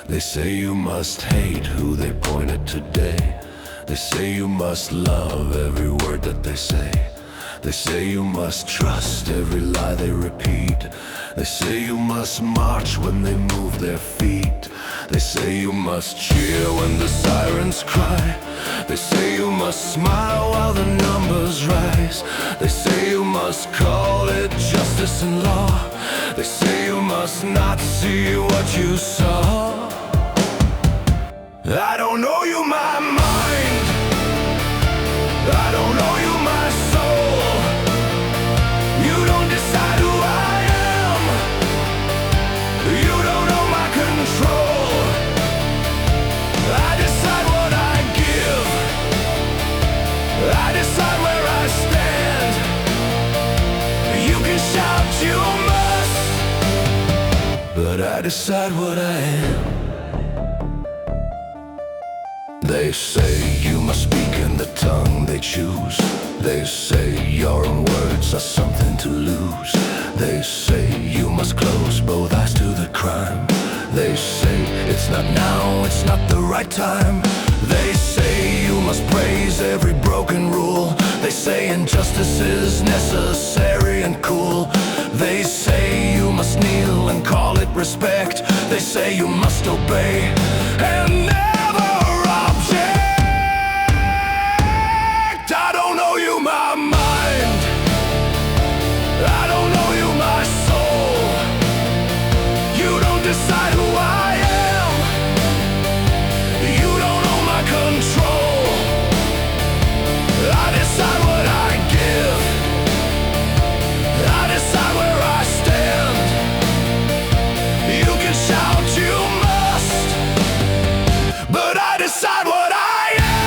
They say you must hate who they point at today. They say you must love every word that they say. They say you must trust every lie they repeat. They say you must march when they move their feet. They say you must cheer when the sirens cry. They say you must smile while the numbers rise. They say you must call it justice and law. They say you must not see what you saw. I don't know you, my mind. I don't know you, my soul. You don't decide who I am. You don't know my control. I decide what I give. I decide where I stand. You can shout, you must, but I decide what I am. They say you must speak in the tongue they choose. They say your own words are something to lose. They say you must close both eyes to the crime. They say it's not now, it's not the right time. They say you must praise every broken rule. They say injustice is necessary and cool. They say you must kneel and call it respect. They say you must obey and never object. I don't know you, my mind. I don't know you, my soul. You don't decide who I am. You don't know my control. I decide what I give. I decide where I stand. You can shout, you must, but I decide what I am.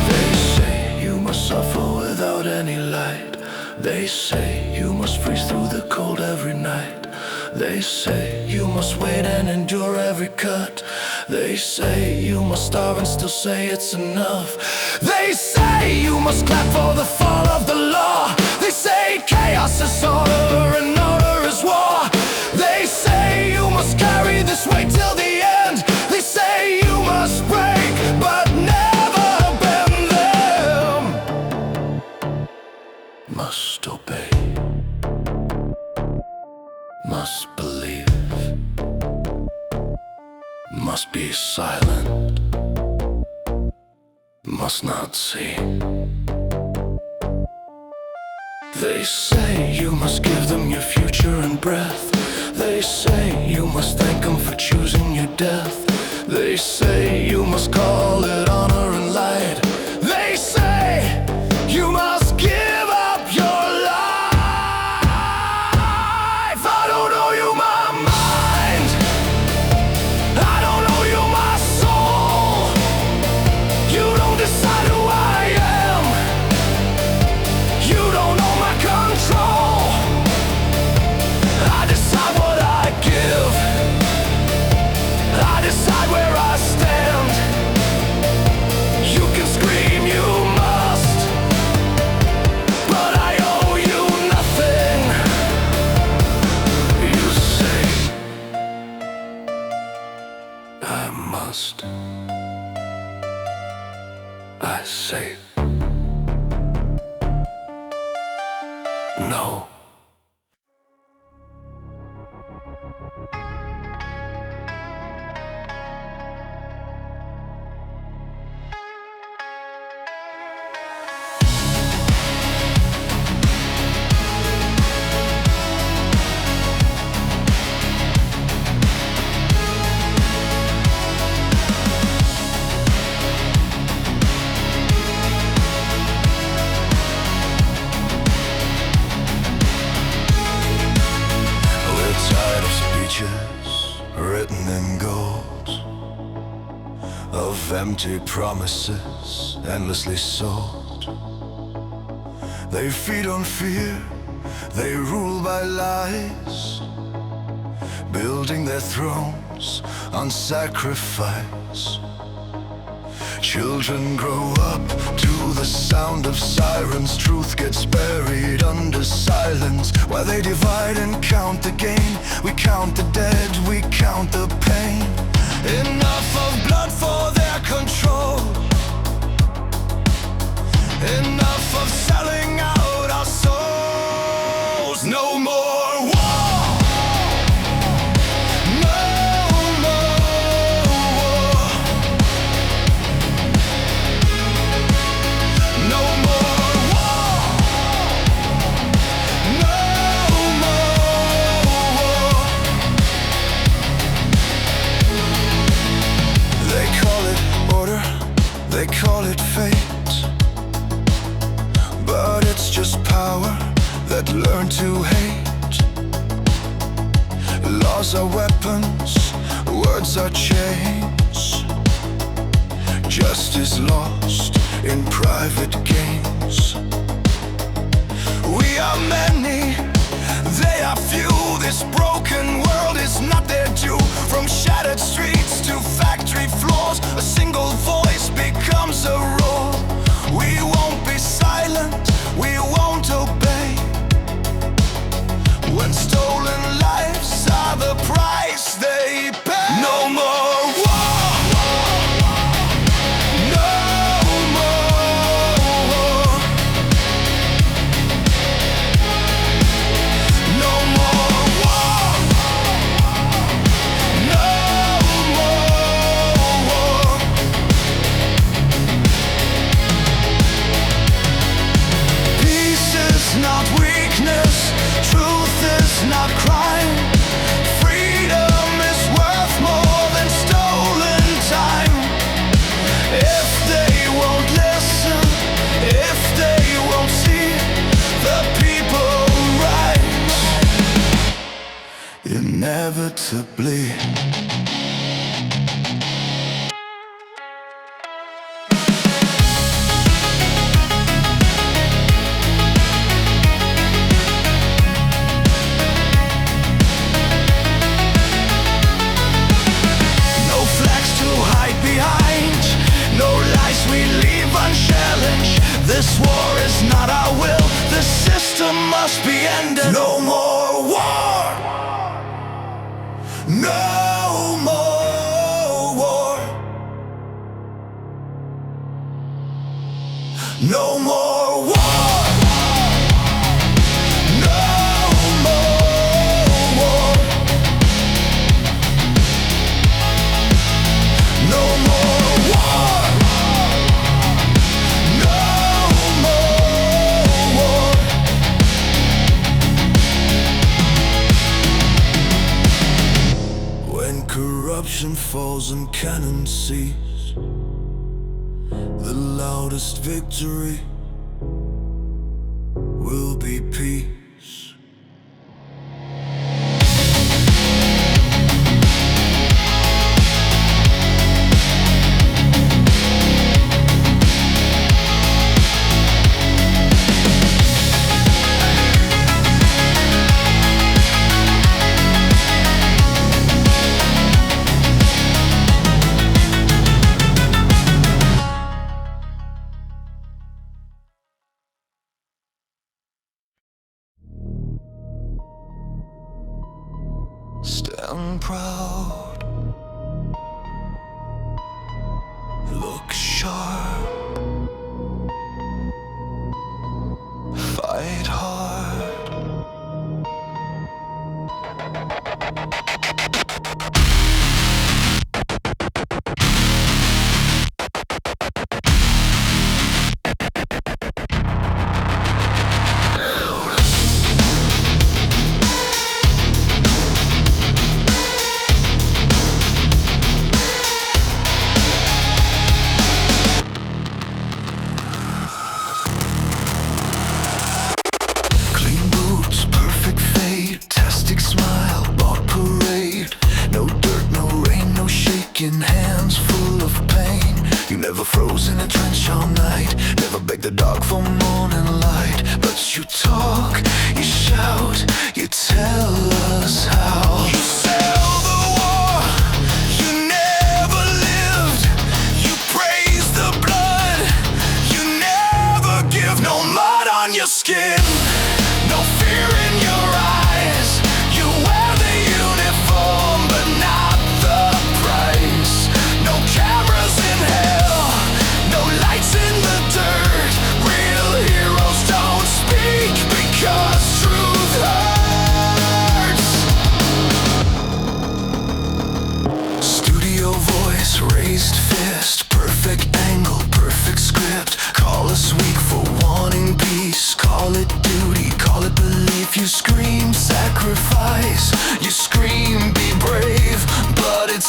They say you must suffer without any light. They say you must freeze through the cold every night. They say you must wait and endure every cut. They say you must starve and still say it's enough. They say you must clap for the fall of the law. They say chaos is order and order is war. They say you must carry this weight till the end. They say you must break but never bend them. Must obey, must believe, must be silent, must not see. They say you must give them your future and breath. They say you must thank them for choosing your death. They say you must call it honor and light. They say you must give up your life. I don't know you, my mind. I don't know you, my soul. You don't decide who I am. You don't know my control. I decide what I give. I decide where I stand. You can scream, you must, but I owe you nothing. You say I must. I say no. Written in gold, of empty promises endlessly sold. They feed on fear, they rule by lies, building their thrones on sacrifice. Children grow up to the sound of sirens. Truth gets buried under silence. While they divide and count the gain, we count the dead, we count the pain. Enough of blood for their control. Enough of selling out our souls. No more war. No more war. No more war. No more war. They call it order, they call it fate, but it's just power that learned to hate. Laws are weapons, words are chains. Justice lost in private gains. We are many, they are few. This broken world is not their due. From shattered streets to factory floors, a single voice becomes a roar. We won't be silent, we won't obey. When stolen lives are the price they pay. No more war. No more war. No more war. No more war. Peace is not weakness, truth is not crime. Freedom is worth more than stolen time. If they won't listen, if they won't see, the people rise inevitably. This war is not our will. The system must be ended. No more war. No more war. No more war. No more war. No more war. Corruption falls and cannon cease. The loudest victory will be peace. Stand proud, look sharp, fight hard. Hands full of pain. You never froze in a trench all night, never begged the dark for morning light. But you talk, you shout, you tell us how. You sell the war, you never lived. You praise the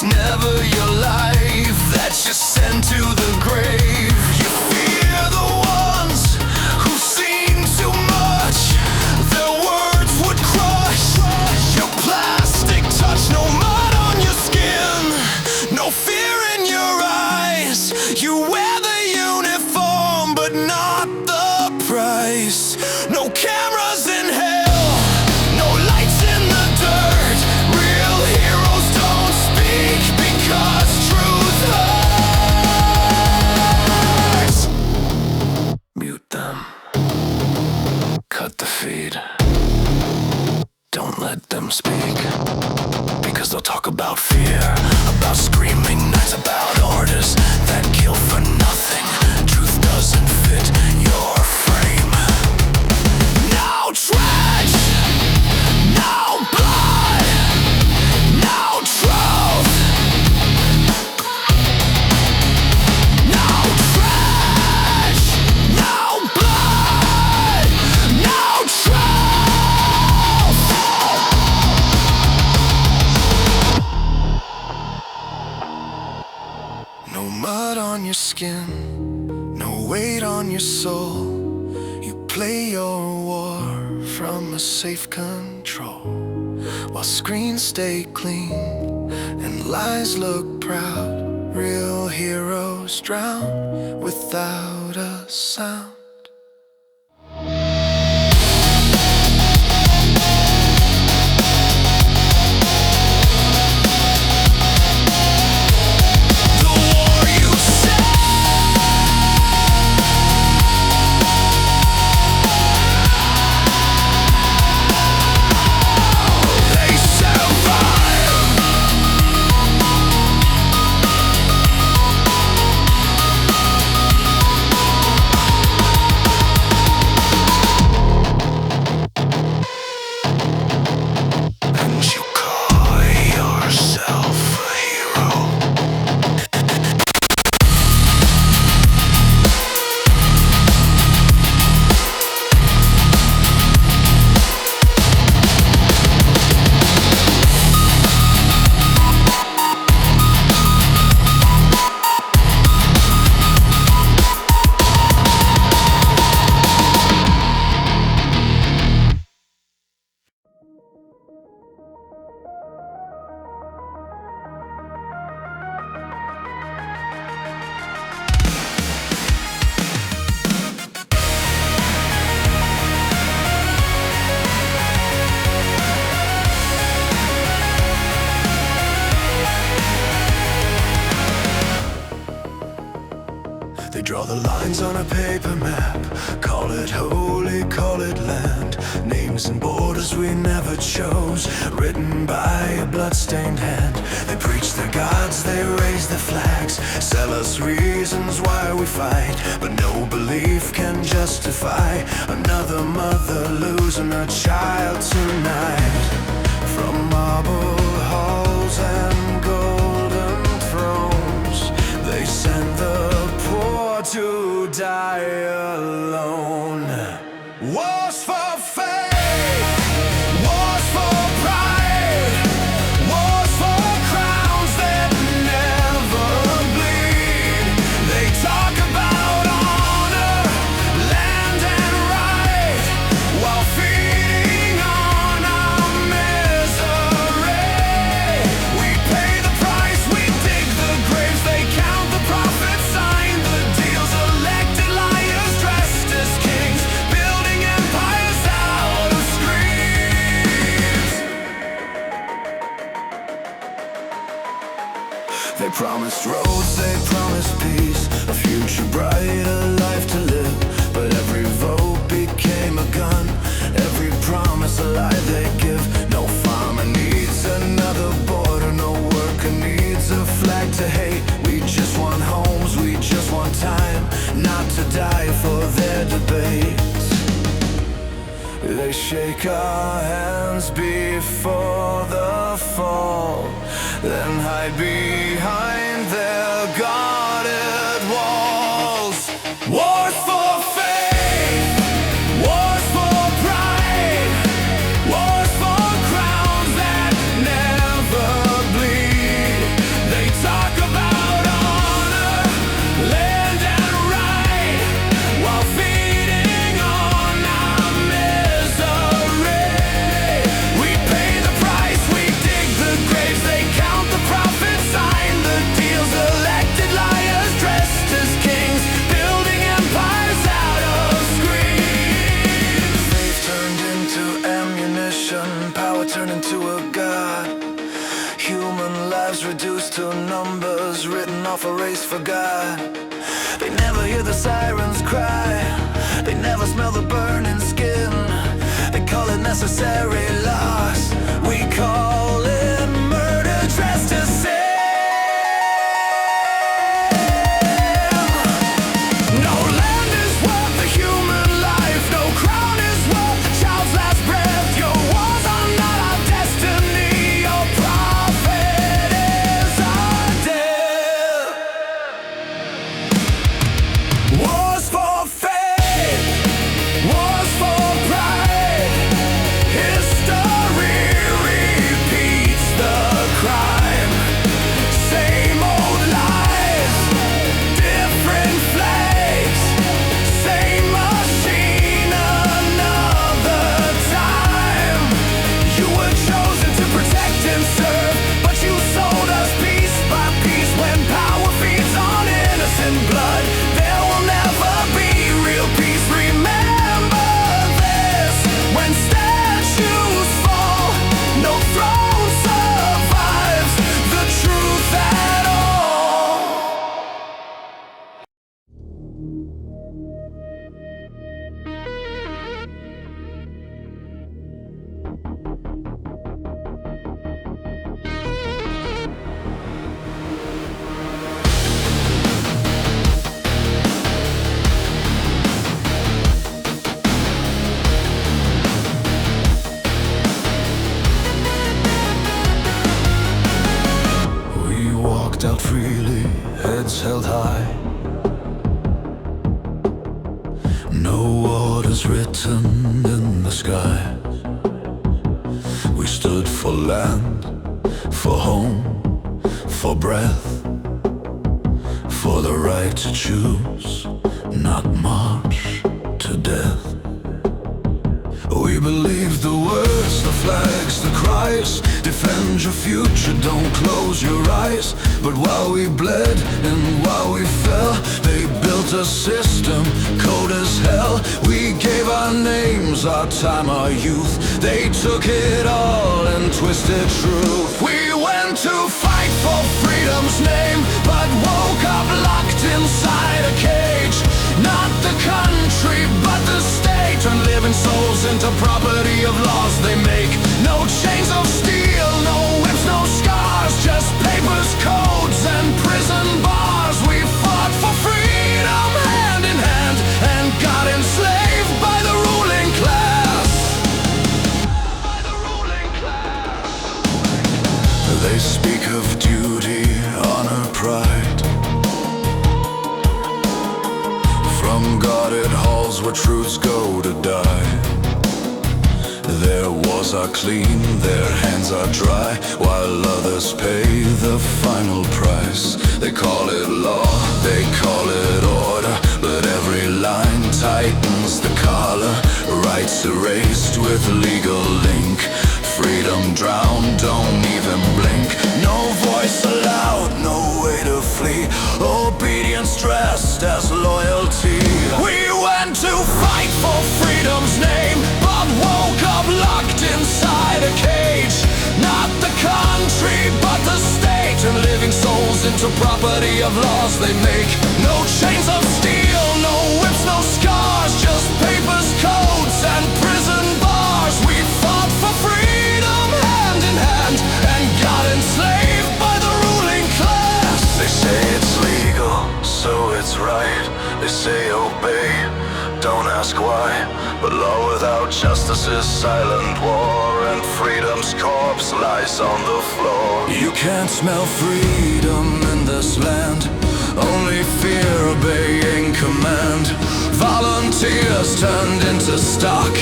It's never your life that you send to the grave. You fear the ones who seen too much. Their words would crush your plastic touch. No mud on your skin, no fear in your eyes. You wear the uniform, but not the price. No cameras in hell, no lights in the dirt. Real heroes don't speak because truth hurts. Mute them, cut the feed. Don't let them speak, because they'll talk about fear, about screaming nights, about orders that kill for nothing. Truth doesn't fit your frame. No trash, no blood, no truth. No trash, no blood, no truth. No mud on your skin, no weight on your soul. You play your war from a safe control, while screens stay clean and lies look proud. Real heroes drown without a sound. They draw the lines on a paper map, call it holy, call it land. Names and borders we never chose, written by a bloodstained hand. They preach the gods, they raise the flags, sell us reasons why we fight, but no belief can justify another mother losing her child tonight. From marble halls and golden thrones, they send the poor to die alone. Wars for faith, wars for pride, wars for crowns that never bleed. They talk about honor, land and right, while feeding on our misery. We pay the price, we dig the graves, they count the profits, sign the deals, elected liars dressed as kings, building empires out of screams. They promised roads, they promised peace, a future bright, a life to live. But every vote became a gun, every promise a lie they give. No farmer needs another border, no worker needs a flag to hate. We just want homes, we just want time, not to die for their debates. They shake our hands before the fall, then hide behind their guarded walls. Wars for faith, wars for pride, wars for crowns that never bleed. lives reduced to numbers, written off, erased, forgot. They never hear the sirens cry, they never smell the burning skin. They call it necessary loss, we call it murder dressed as sin. No land is worth a human life, no crown is worth a child's last breath. Your wars are not our destiny, your prophet is our death. Wars for faith, wars for pride. History repeats the crime. Same old lies, different flags. Same machine, another time. You were chosen to protect and serve, but you sold us piece by piece. When power feeds on innocent blood, there will never be real peace. Remember this: when statues fall, no throne survives the truth at all. We walked out freely, heads held high. No orders written in the sky. We stood for land, for home, for breath, for the right to choose, not march to death. We believe the words, the flags, the cries. Defend your future, don't close your eyes. But while we bled and while we fell, they built a system cold as hell. We gave our names, our time, our youth. They took it all and twisted truth. We went to fight for freedom's name, but woke up locked inside a cage. Not the country, but the state. Turn living souls into property of laws they make. No chains of steel, no whips, no scars. Just papers, codes, and prison bars. We fought for freedom hand in hand and got enslaved by the ruling class. They speak of duty, honor, pride. From guarded halls where truths go to die. Their wars are clean, their hands are dry, while others pay the final price. They call it law, they call it order, but every line tightens the collar. Rights erased with legal link. Freedom drowned, don't even blink. No voice allowed, no way to flee. Obedience dressed as loyalty. We went to fight for freedom's name, but woke up locked inside a cage. Not the country, but the state. Turn living souls into property of laws they make. No chains of steel, no whips, no scars. Just papers, codes, and prison bars. We fought for freedom hand in hand and got enslaved by the ruling class. They say it's legal, so it's right. They say obey, don't ask why. But law without justice is silent war, and freedom's corpse lies on the floor. You can't smell freedom in this land, only fear obeying command. Volunteers turned into stock,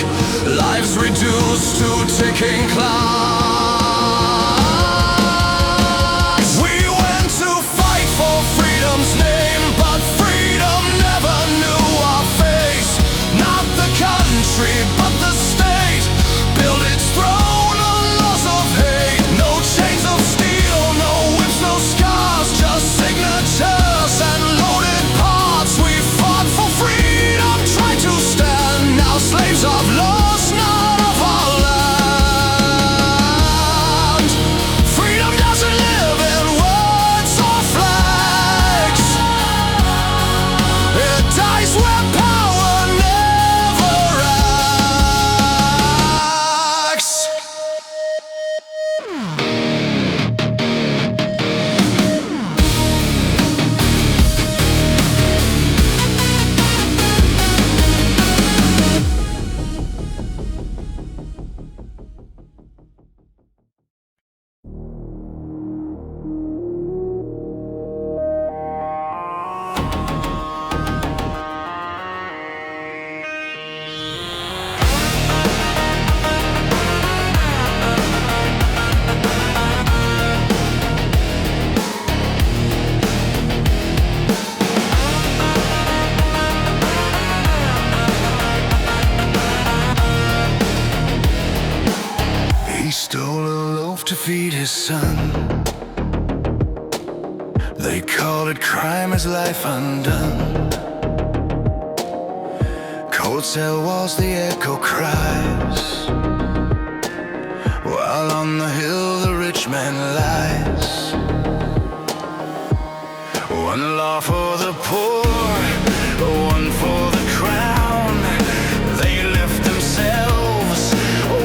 lives reduced to ticking clocks. We went to fight for freedom's name, but freedom never knew our face. Not the country, but the state built its throne on laws of hate. No chains of steel, no whips, no scars. Just signatures and loaded parts. We fought for freedom, tried to stand. Now slaves of laws, not of our land. Freedom doesn't live in They call it crime is life undone. Hotel walls, the echo cries, while on the hill the rich man lies. One law for the poor, one for the crown. They lift themselves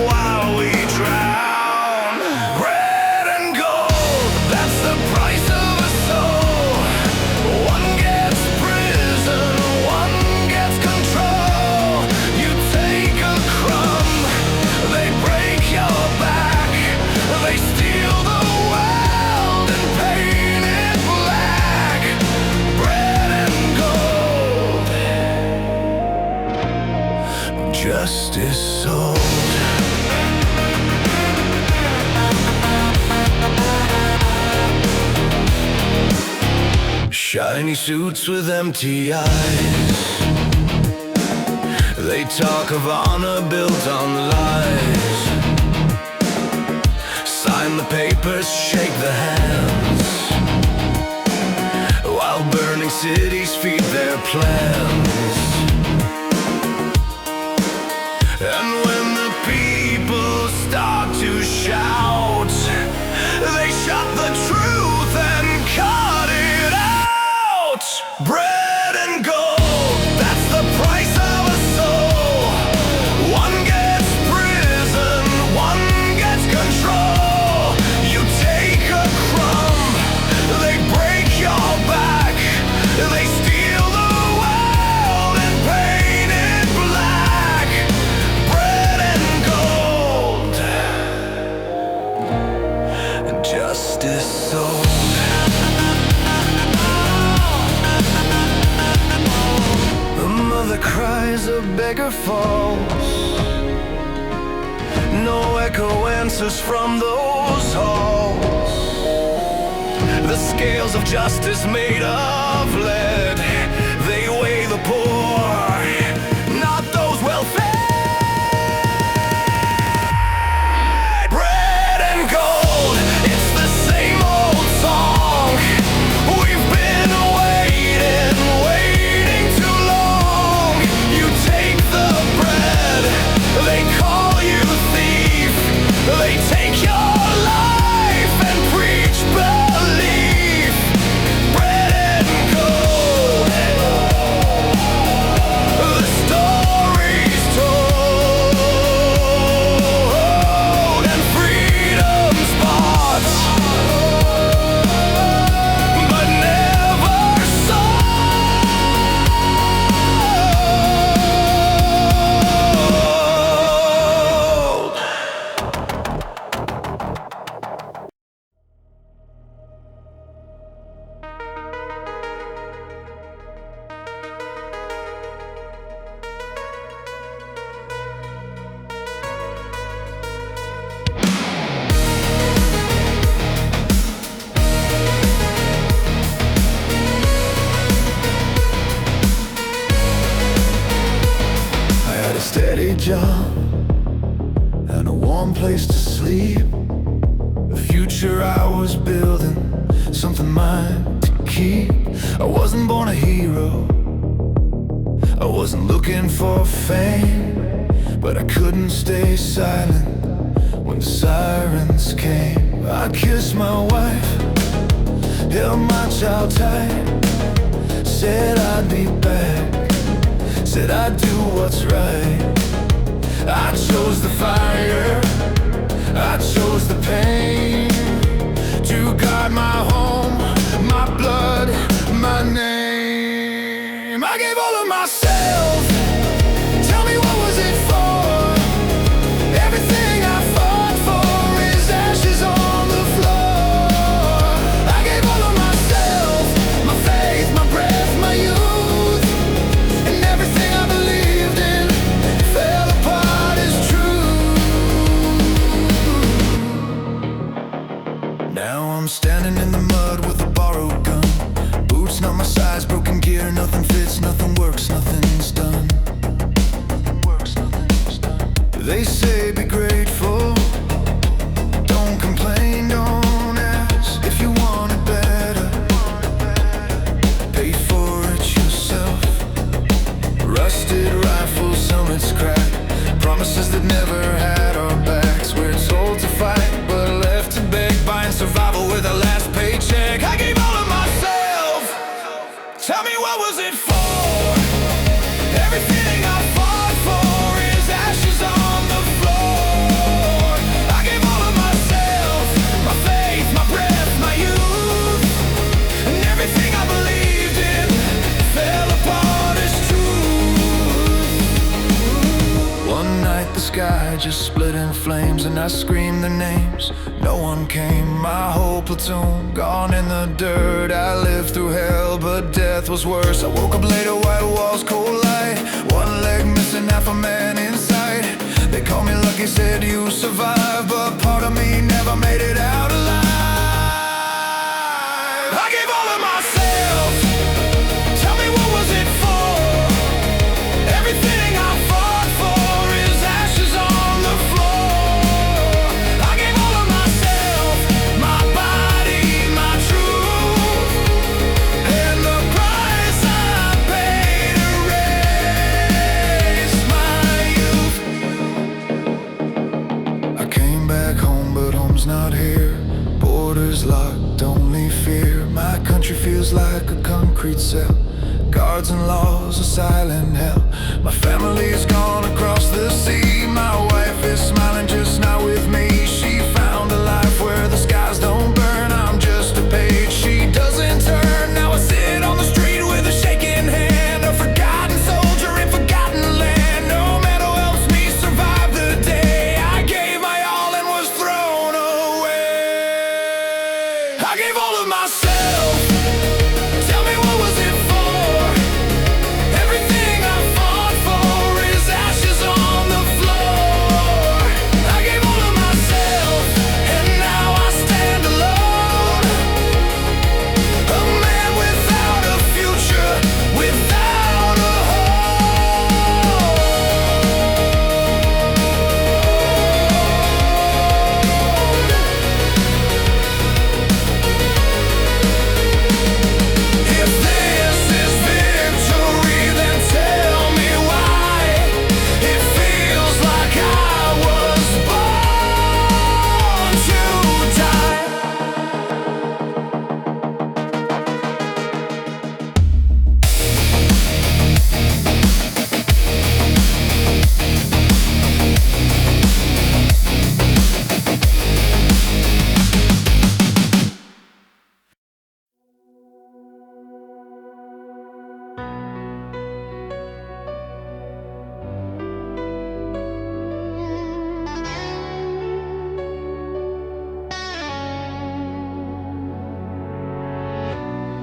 while we drown. Bread and gold, that's the price of a soul. One gets prison, one gets control. You take a crumb, they break your back. They steal the world and paint it black. Bread and gold, justice sold. Shiny suits with empty eyes, they talk of honor built on lies. Sign the papers, shake the hands, while burning cities feed their plans. And when the people start to shout, they shut the truth and cut it out. Bread and gold, that's the price of a soul. One gets prison, one gets control. You take a crumb, they break your back. They steal the world and paint it black. Bread and gold, justice sold. The mother cries, a beggar falls. No echo answers from those halls. The scales of justice made of lead, they weigh the poor, not those well-fed. Bread and gold, it's the same old song. We've been waiting too long. You take the bread, they call you thief. They take your life and preach belief. Bread and gold, the story's told, and freedom's bought, but never sold. I had a steady job and a warm place to sleep. The future I was building, something mine to keep. I wasn't born a hero, I wasn't looking for fame, but I couldn't stay silent when the sirens came. I kissed my wife, held my child tight, said I'd be back, said I'd do what's right. I chose the fire, I chose the pain, to guard my home, my blood, my name. I gave all of myself, tell me what was it for? Everything I fought for is ashes on the floor. I gave all of myself, my faith, my breath, my youth, and everything I believed in fell apart as true. Now I'm standing in the mud, just split in flames, and I screamed their names. No one came, my whole platoon gone in the dirt. I lived through hell, but death was worse. I woke up later, white walls, cold light, one leg missing, half a man inside. They called me lucky, said you survived, but part of me never made it out alive. I gave all of myself. Tell me, what was it for? Everything I fought for is ashes on the floor. I gave all of myself, my body, my truth, and the price I paid to raise my youth. I came back home, but home's not here. Borders locked, only fear. My country feels like a concrete cell. Guards and laws, a silent hell. My family's gone across the sea. My wife is smiling, just not with me. She found a life where the skies don't burn. I'm just a page she doesn't turn. Now I sit on the street with a shaking hand, a forgotten soldier in forgotten land. No man who helps me survive the day. I gave my all and was thrown away. I gave all of myself. Tell me, what was it for? Everything I fought for is ashes on the floor. I gave all of myself, and now I stand alone. A man without a future, without a home. If this is victory, then tell me why it feels like I was born to die.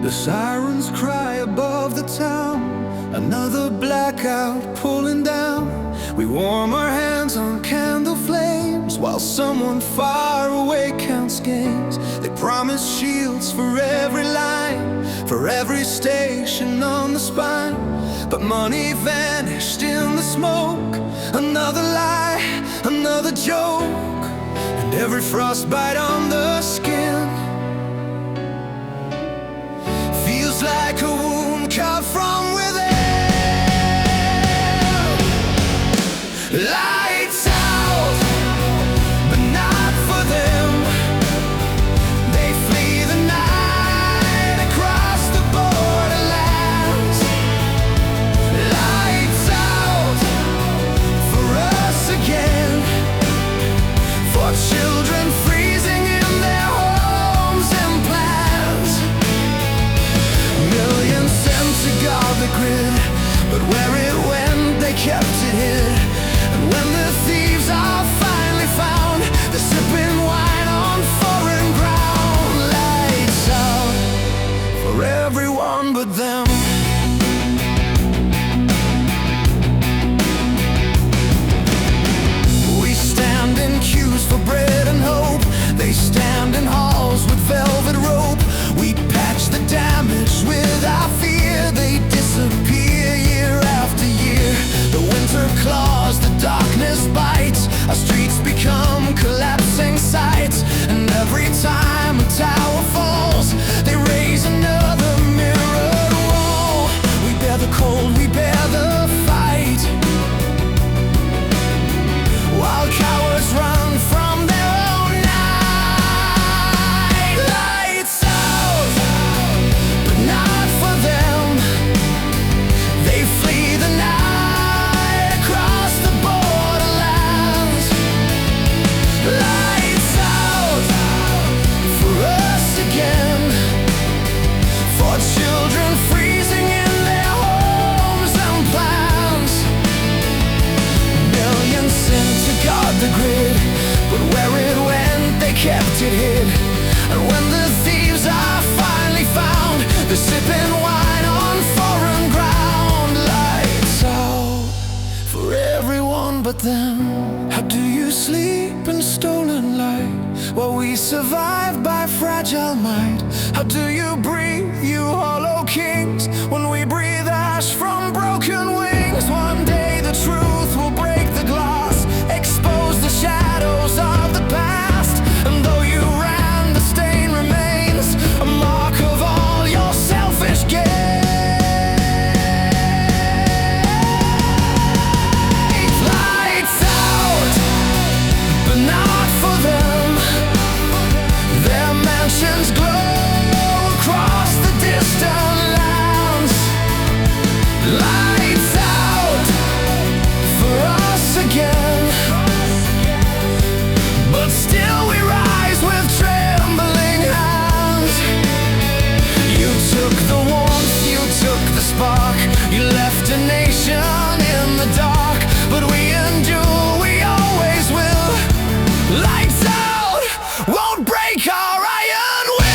The sirens cry above the town, another blackout pulling down. We warm our hands on candle flames while someone far away counts gains. They promise shields for every line, for every station on the spine. But money vanished in the smoke. Another lie, another joke, and every frostbite on the skin feels like a wound cut from within. Lights out, but not for them. They flee the night across the borderlands. Lights out for us again, for children freezing in their homes and plans. Millions sent to guard the grid, but where it went, they kept it hid. And when the thieves are finally found, they're sipping wine on foreign ground. Lights out for everyone but them. We stand in queues for bread and hope. They stand in halls with velvet rope. We patch the damage with our fear. They disappear year after year. The winter claws, the darkness bites. Our streets become collapsing sites. And every time a tower falls, they raise another mirrored wall. fragile mind. How do you breathe, you hollow kings, when we breathe ash from broken wings? One day the truth will break the glass, expose the shadows of the past. And though you ran, the stain remains, a mark of all your selfish gain. Lights out, but not for them. Their mansions glow across the distant lands. Lights out for us again, but still we rise with trembling hands. You took the warmth, you took the spark, you left a nation in the dark, but we endure, we always will. Lights out won't break our iron will.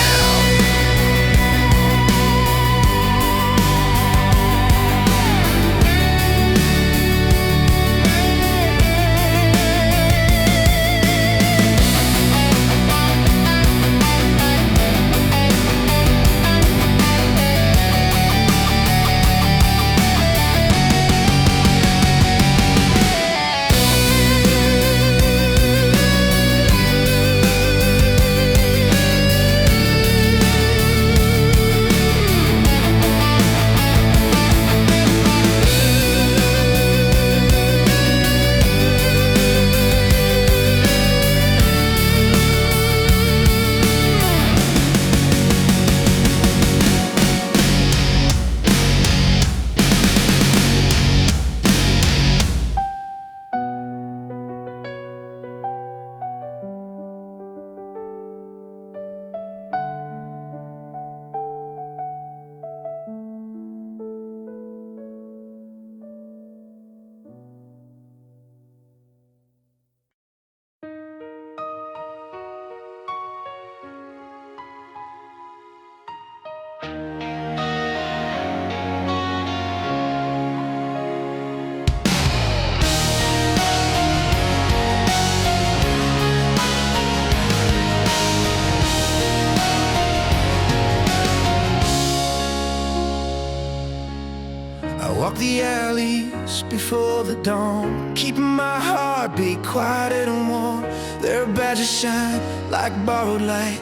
I walk the alleys before the dawn, keeping my heartbeat quiet and warm. Their badges shine like borrowed light,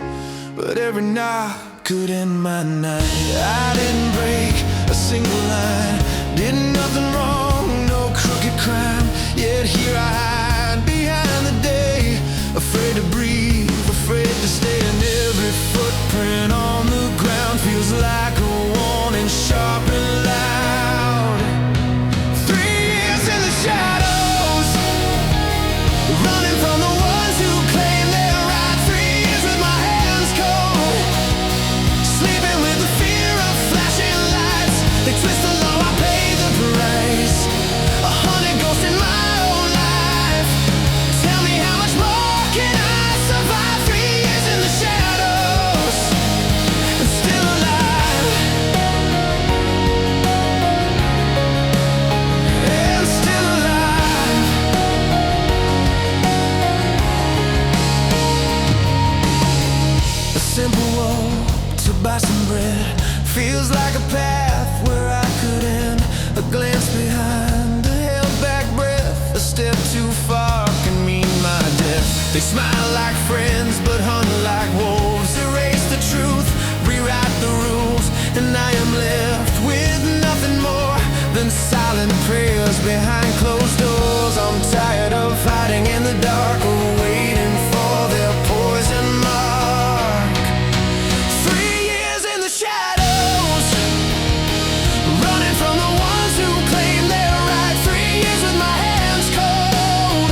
but every knock could end my night. I didn't break a single line, did nothing wrong, no crooked crime. Yet here I hide behind the day, afraid to breathe, afraid to stay. And every footprint on the ground feels like a warning, sharp and loud. 3 years in the shadows, running from the ones who claim they're right. 3 years with my hands cold, sleeping with the fear of flashing lights. They twist the law, I pay the price. 100 ghosts in my own life. Tell me how much more can I survive? 3 years in the shadows, and still alive, and still alive. A simple walk to buy some bread feels like a path where I could end. A glance behind, a held back breath, a step too far can mean my death. They smile like friends but hunt like wolves, erase the truth, rewrite the rules, and I am left with nothing more than silent prayers behind closed doors. I'm tired of hiding in the dark or waiting for their poison mark. 3 years in the shadows, running from the ones who claim they're right. 3 years with my hands cold,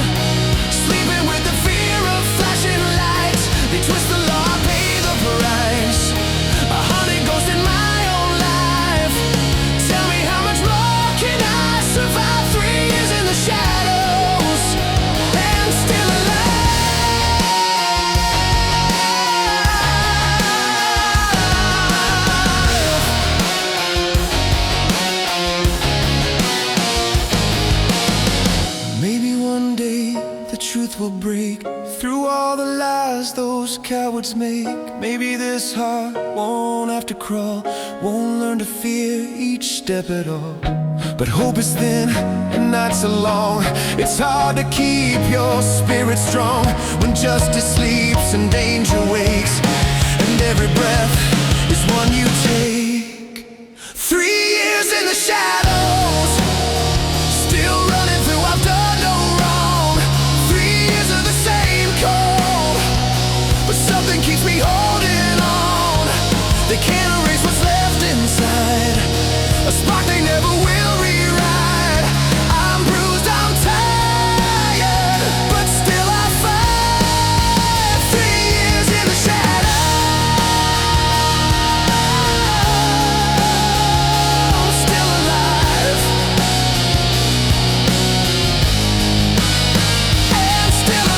sleeping with the fear of flashing lights. They twist the law, I pay the price. 100 ghosts in my own life. Tell me how much more can I survive? 3 years cowards make. Maybe this heart won't have to crawl, won't learn to fear each step at all. But hope is thin and nights are long. It's hard to keep your spirit strong when justice sleeps and danger wakes, and every breath is one you take. 3 years in the shadows, still running through, I've done no wrong. 3 years of the same cold, but something keeps me holding on. They can't erase what's left inside, a spark they never will rewrite. I'm bruised, I'm tired, but still I fight. 3 years in the shadows, still alive, and still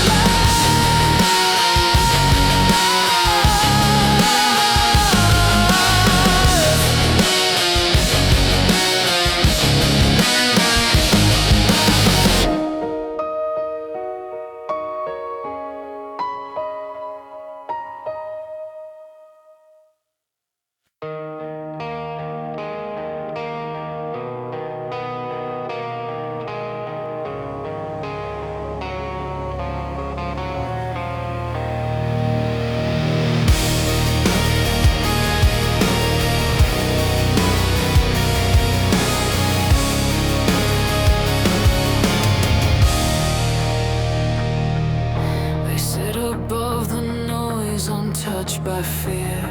untouched by fear.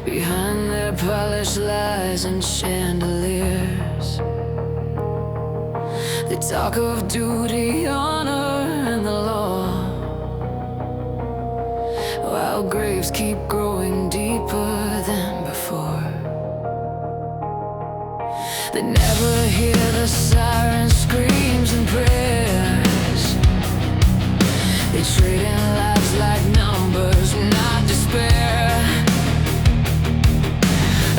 Behind their polished lies and chandeliers, they talk of duty, honor, and the law, while graves keep growing deeper than before. They never hear the siren screams and prayers. They trade in lives like numbers, not despair.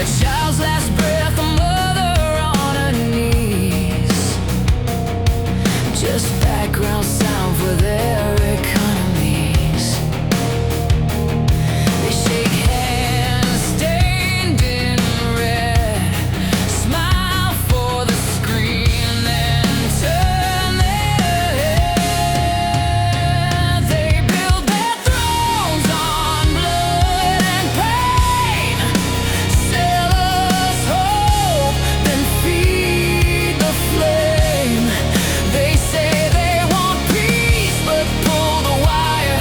A child's last breath, a mother on her knees, just background sound for their economies. They shake hands stained in red, smile for the screen, then turn their head. They build their thrones on blood and pain, sell us hope, then feed the flame. They say they want peace, but pull the wire.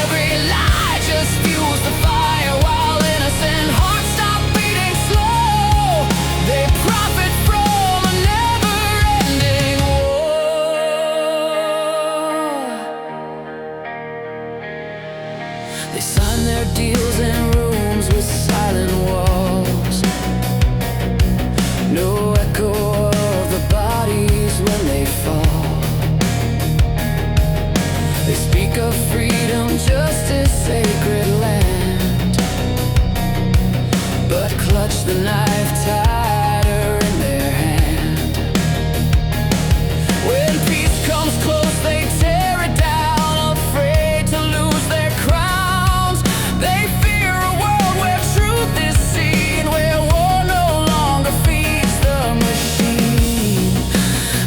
Every lie just fuels the fire, while innocent hearts stop beating slow. They profit from a never-ending war. They sign their deals in rooms with silent walls, no echo of the bodies when they fall. They speak of freedom, justice, sacred land, but clutch the knife tighter in their hand. When peace comes close, they tear it down, afraid to lose their crowns. They fear a world where truth is seen, where war no longer feeds the machine.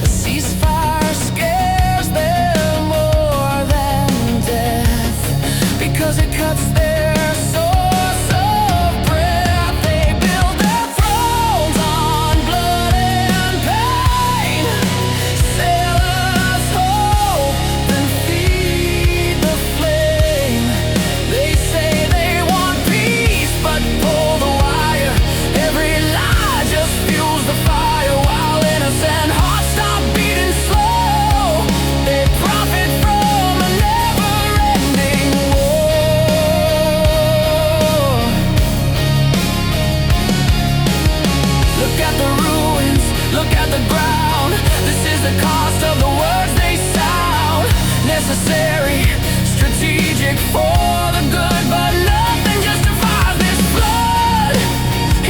A ceasefire scares them more than death, because it cuts their source of breath. They build their thrones on blood and pain, sell us hope, then feed the flame. They say they want peace, but pull the wire. Every lie just fuels the fire, while innocent hearts stop beating slow. They profit from a never-ending war. Look at the ruins, look at the ground. This is the cost of the words they sound. Necessary, strategic for the good, but nothing justifies this blood.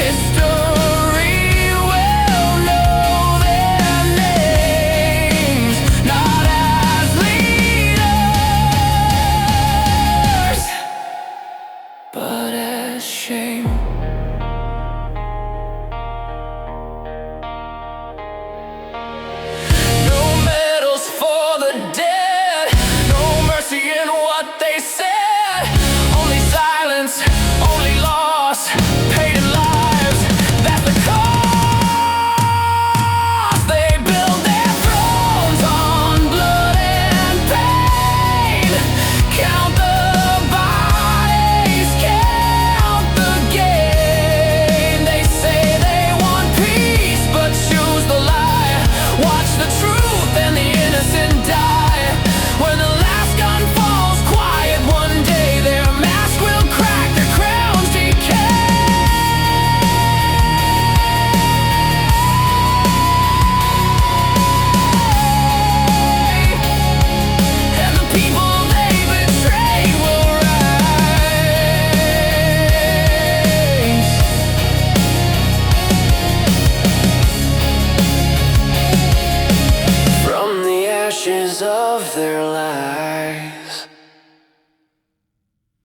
History will know their names, not as leaders, shame. No medals for the dead, no mercy in what they said. Only silence, only loss, pain and lives. That's the cost. They build their thrones on blood and pain. Count the bodies, count the gain. They say they want peace, but choose the lie. Watch the truth and the innocent die. When the last gun falls quiet, one day their mask will crack, their crowns decay. And the people they betrayed will rise. From the ashes of their